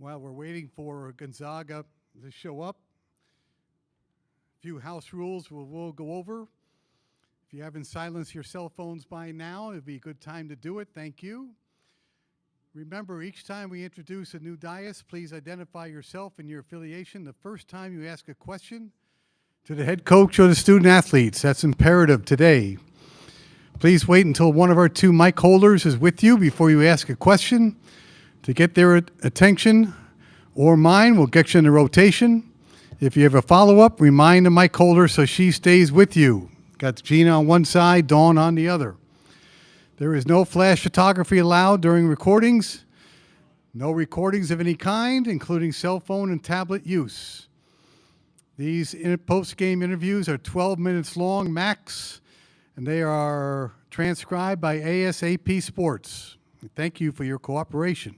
While we're waiting for Gonzaga to show up, a few house rules we'll go over. If you haven't silenced your cell phones by now, it'd be a good time to do it. Thank you. Remember, each time we introduce a new dais, please identify yourself and your affiliation the first time you ask a question to the head coach or the student athletes. That's imperative today. Please wait until one of our two mic holders is with you before you ask a question. To get their attention or mine, we'll get you in the rotation. If you have a follow-up, remind the mic holder so she stays with you. Got Gina on one side, Dawn on the other. There is no flash photography allowed during recordings. No recordings of any kind, including cell phone and tablet use. These post-game interviews are 12 minutes long max, and they are transcribed by ASAP Sports. Thank you for your cooperation.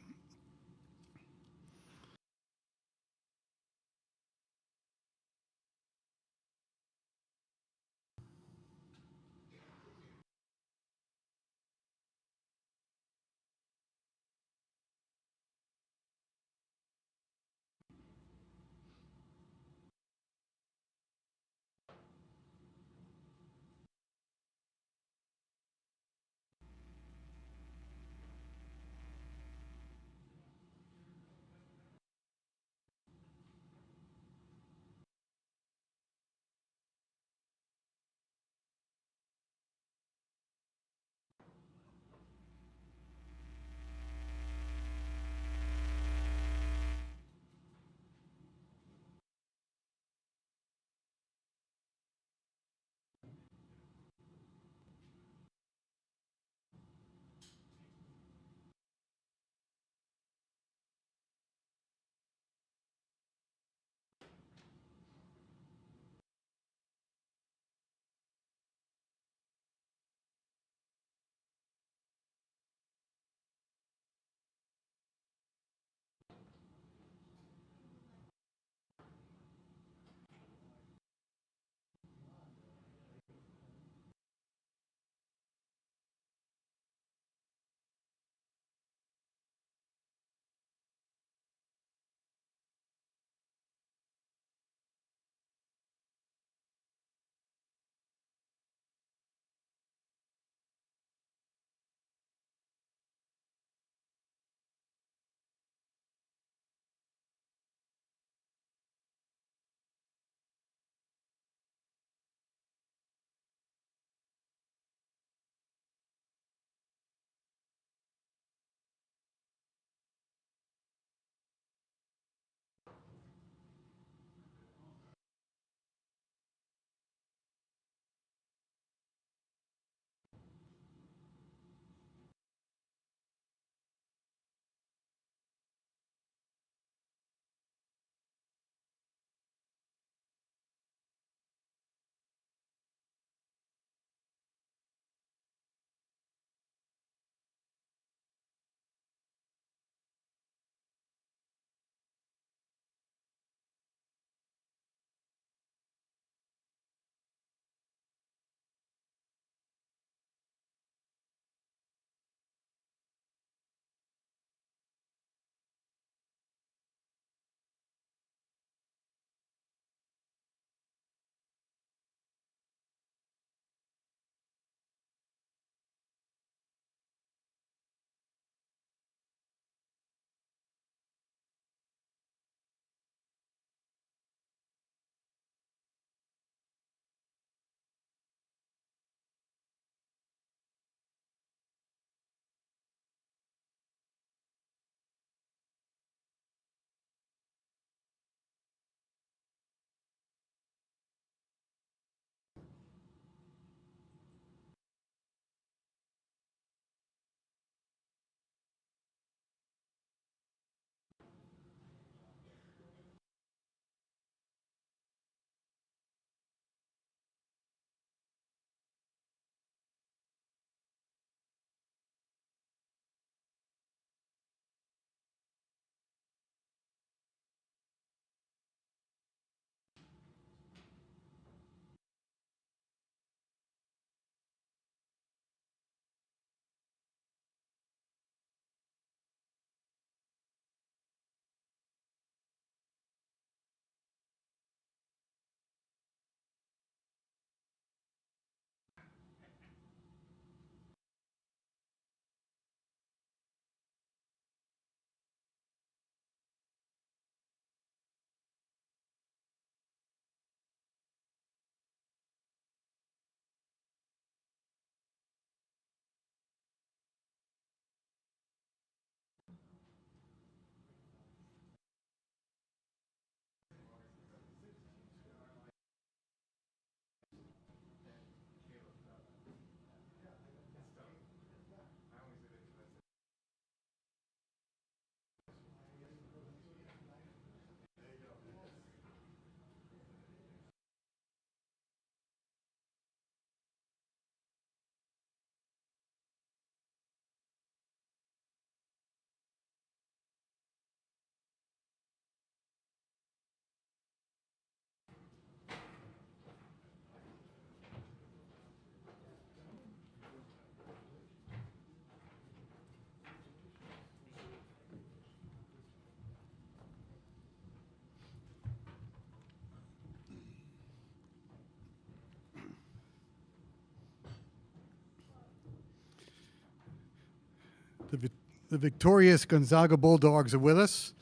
The victorious Gonzaga Bulldogs are with us,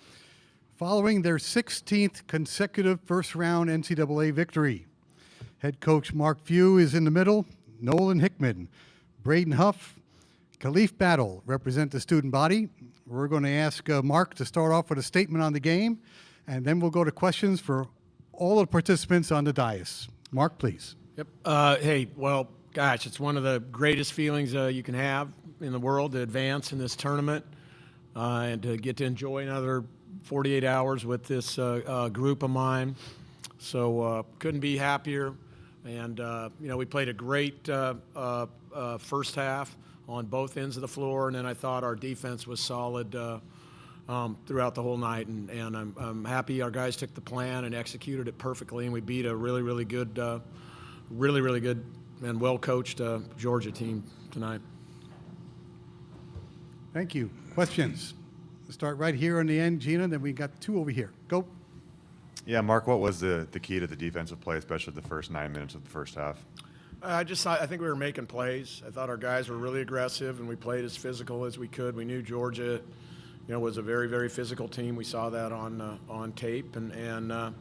following their 16th consecutive first-round NCAA victory. Head coach Mark Few is in the middle. Nolan Hickman, Braden Huff, Khalif Battle represent the student body. We're going to ask Mark to start off with a statement on the game, and then we'll go to questions for all the participants on the dais. Mark, please. Yep. Hey, well, gosh, it's one of the greatest feelings you can have in the world to advance in this tournament and to get to enjoy another 48 hours with this group of mine. So couldn't be happier. And, we played a great first half on both ends of the floor, and then I thought our defense was solid throughout the whole night. And I'm happy our guys took the plan and executed it perfectly, and we beat a really, really good and well-coached Georgia team tonight. Thank you. Questions? We'll start right here on the end, Gina, then we got two over here. Go. Yeah, Mark, what was the key to the defensive play, especially the first 9 minutes of the first half? I think we were making plays. I thought our guys were really aggressive, and we played as physical as we could. We knew Georgia, was a very, very physical team. We saw that on tape, and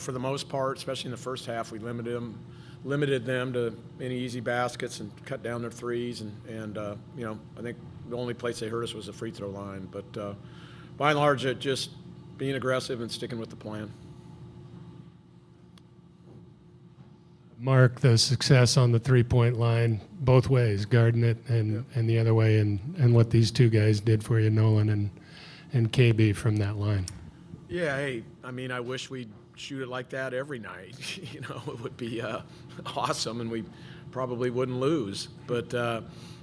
for the most part, especially in the first half, we limited them to any easy baskets and cut down their threes, and I think the only place they hurt us was the free throw line. But by and large, just being aggressive and sticking with the plan. Mark, the success on the three-point line, both ways, guarding it and the other way, and what these two guys did for you, Nolan and KB from that line. Yeah, hey, I wish we'd shoot it like that every night. It would be awesome, and we probably wouldn't lose. But,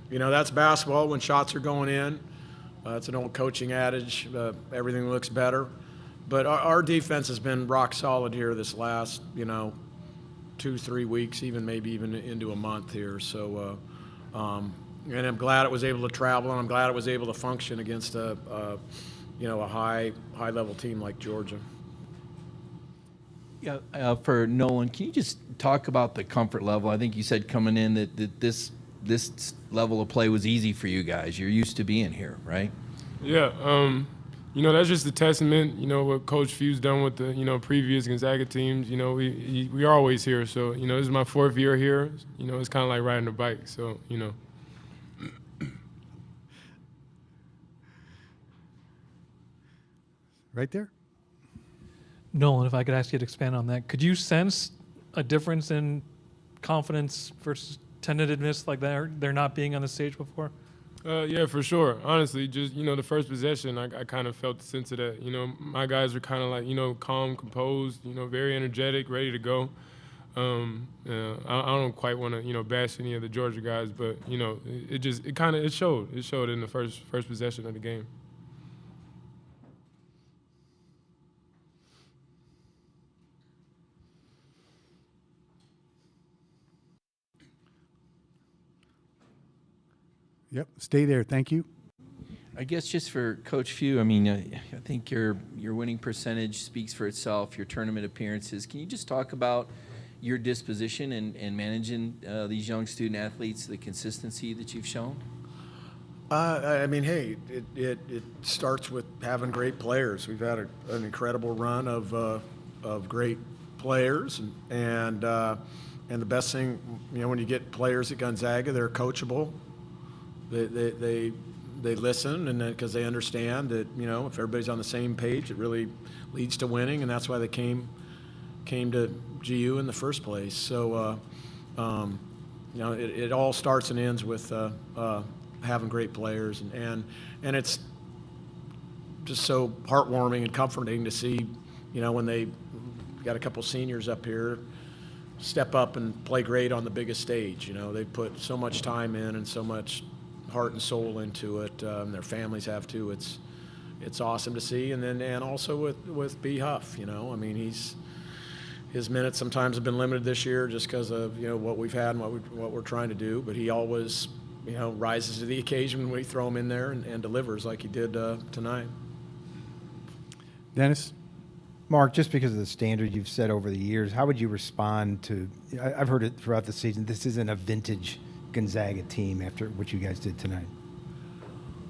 that's basketball when shots are going in. It's an old coaching adage, everything looks better. But our defense has been rock solid here this last, 2-3 weeks, maybe even into a month here. So, and I'm glad it was able to travel, and I'm glad it was able to function against a high-level team like Georgia. Yeah, for Nolan, can you just talk about the comfort level? I think you said coming in that this level of play was easy for you guys. You're used to being here, right? Yeah, that's just a testament, what Coach Few's done with the, previous Gonzaga teams. We are always here. So, this is my 4th year here. It's kind of like riding a bike. So, Right there. Nolan, if I could ask you to expand on that, could you sense a difference in confidence versus tentativeness, like they're not being on the stage before? Yeah, for sure. Honestly, just, the first possession, I kind of felt the sense of that. My guys are kind of like, calm, composed, very energetic, ready to go. I don't quite want to, bash any of the Georgia guys, but, it showed. It showed in the first possession of the game. Yep, stay there. Thank you. I guess just for Coach Few, I think your winning percentage speaks for itself, your tournament appearances. Can you just talk about your disposition and managing these young student athletes, the consistency that you've shown? Hey, it starts with having great players. We've had an incredible run of great players, and the best thing, when you get players at Gonzaga, they're coachable. They listen, and because they understand that if everybody's on the same page, it really leads to winning, and that's why they came to GU in the first place. So it all starts and ends with having great players, and it's just so heartwarming and comforting to see when they got a couple seniors up here step up and play great on the biggest stage. They put so much time in and so much heart and soul into it. Their families have too. It's awesome to see. And also with B. Huff, his minutes sometimes have been limited this year just because of what we've had and what we're trying to do. But he always rises to the occasion when we throw him in there and delivers like he did tonight. Dennis. Mark, just because of the standard you've set over the years, how would you respond to, I've heard it throughout the season, this isn't a vintage Gonzaga team after what you guys did tonight?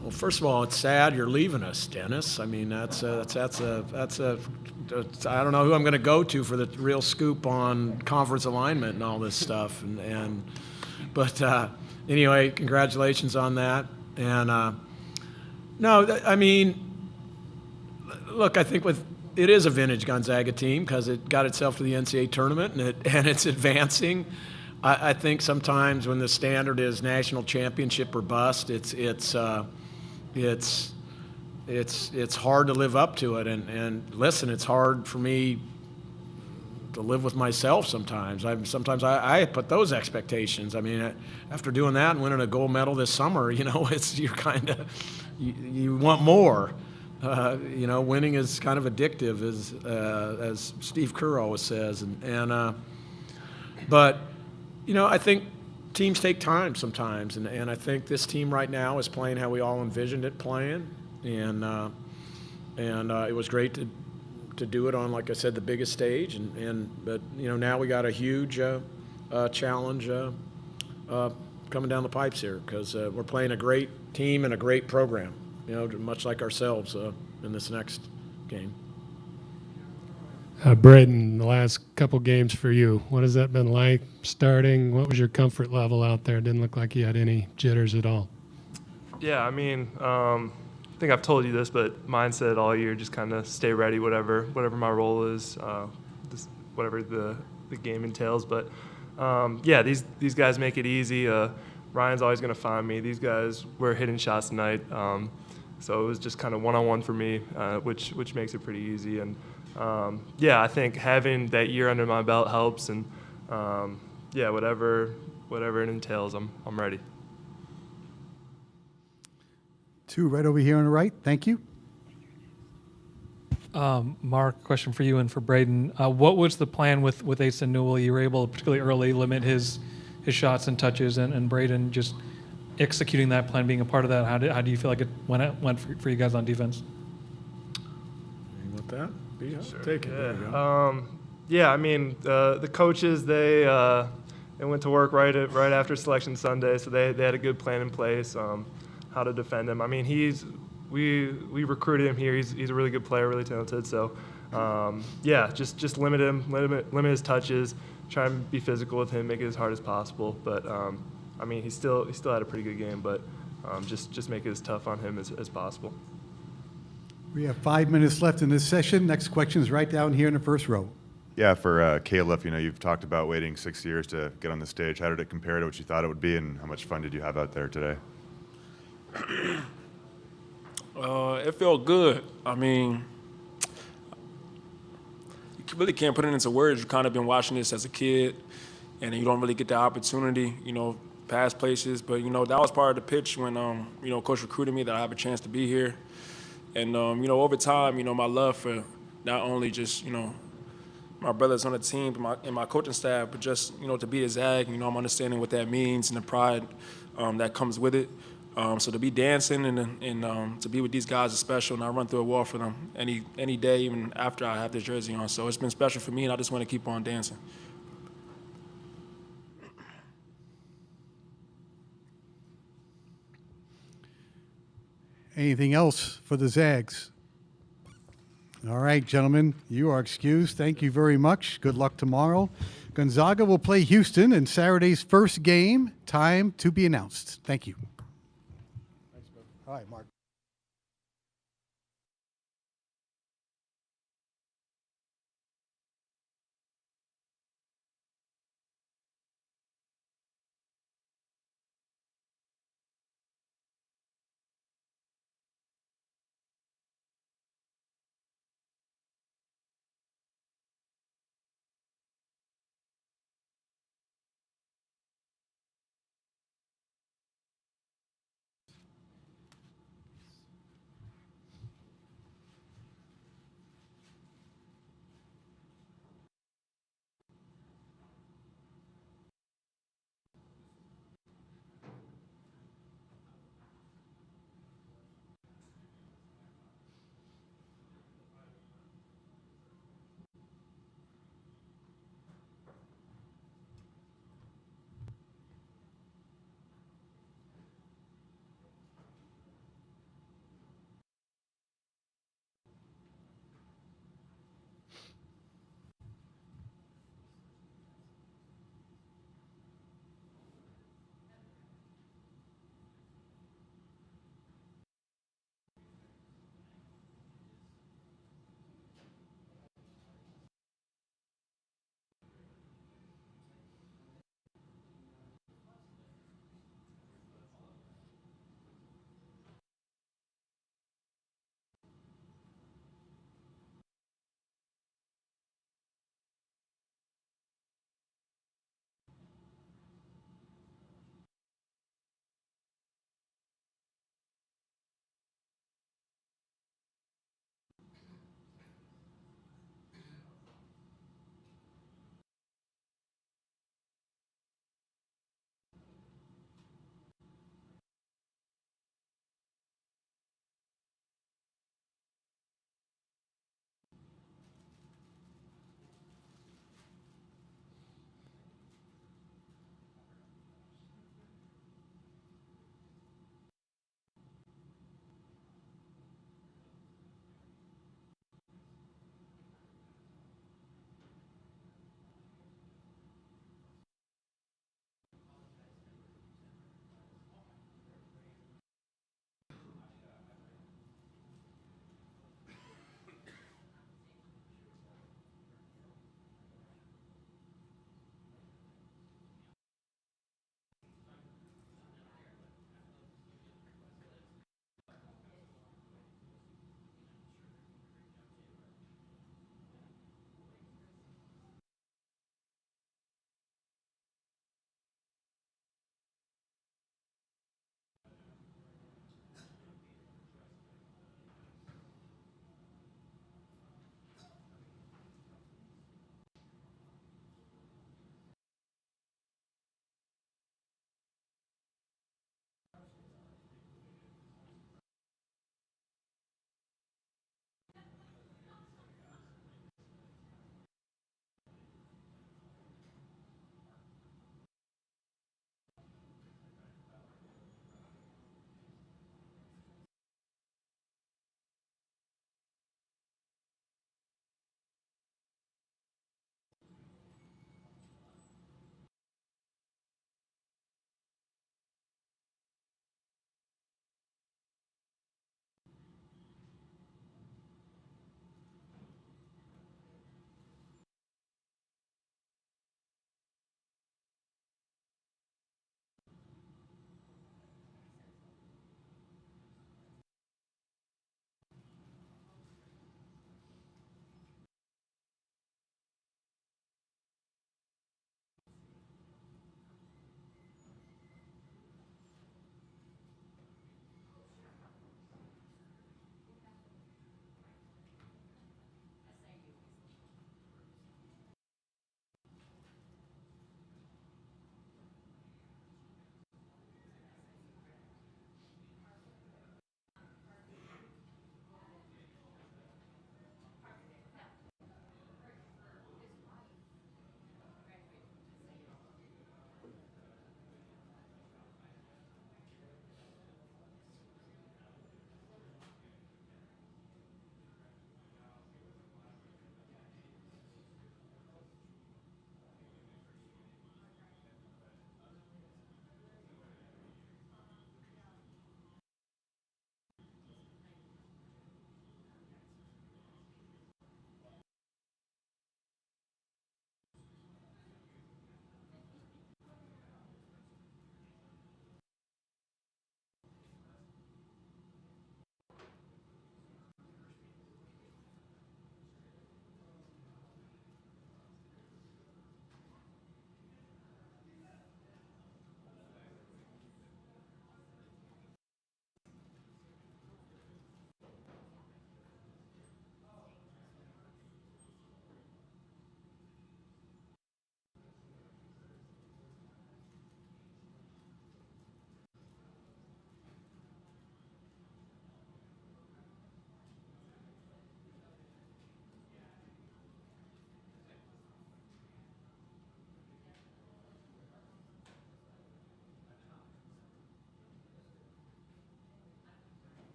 Well, first of all, it's sad you're leaving us, Dennis. I mean, that's I don't know who I'm going to go to for the real scoop on conference alignment and all this stuff. But anyway, congratulations on that. And no, I mean, look, I think it is a vintage Gonzaga team because it got itself to the NCAA tournament and it's advancing. I think sometimes when the standard is national championship or bust, it's hard to live up to it. And listen, it's hard for me to live with myself sometimes. I put those expectations. I mean, after doing that and winning a gold medal this summer, you want more. Winning is kind of addictive, as Steve Kerr always says. But I think teams take time sometimes, and I think this team right now is playing how we all envisioned it playing, and it was great to do it on, like I said, the biggest stage, but now we got a huge challenge coming down the pipes here because we're playing a great team and a great program, much like ourselves in this next game. Braden, the last couple games for you, what has that been like starting? What was your comfort level out there? Didn't look like you had any jitters at all. Yeah, I mean, I think I've told you this, but mindset all year, just kind of stay ready, whatever my role is, whatever the game entails. But yeah, these guys make it easy. Ryan's always going to find me. These guys were hitting shots tonight, so it was just kind of one-on-one for me, which makes it pretty easy. And yeah, I think having that year under my belt helps, and yeah, whatever it entails, I'm ready. Two right over here on the right. Thank you. Mark, question for you and for Braden. What was the plan with Asen Newell? You were able to particularly early limit his shots and touches, and Braden just executing that plan, being a part of that. How do you feel like it went for you guys on defense? You want that? Yeah, Sure. take it. Yeah. There you go. Yeah, I mean, the coaches, they went to work right after Selection Sunday, so they had a good plan in place, how to defend him. I mean, we recruited him here. He's a really good player, really talented. So, yeah, just limit him, limit his touches, try and be physical with him, make it as hard as possible. But I mean, he still had a pretty good game, but just make it as tough on him as possible. We have 5 minutes left in this session. Next question is right down here in the first row. Yeah, for Caleb, you've talked about waiting 6 years to get on the stage. How did it compare to what you thought it would be, and how much fun did you have out there today? It felt good. I mean, you really can't put it into words. You've kind of been watching this as a kid, and you don't really get the opportunity, past places. But, that was part of the pitch when, Coach recruited me that I have a chance to be here. And, over time, my love for not only just, my brothers on the team and my coaching staff, but just, to be a Zag, I'm understanding what that means and the pride that comes with it. So to be dancing and to be with these guys is special, and I run through a wall for them any day, even after I have this jersey on. So it's been special for me, and I just want to keep on dancing. Anything else for the Zags? All right, gentlemen, you are excused. Thank you very much. Good luck tomorrow. Gonzaga will play Houston in Saturday's first game. Time to be announced. Thank you. All right, Mark.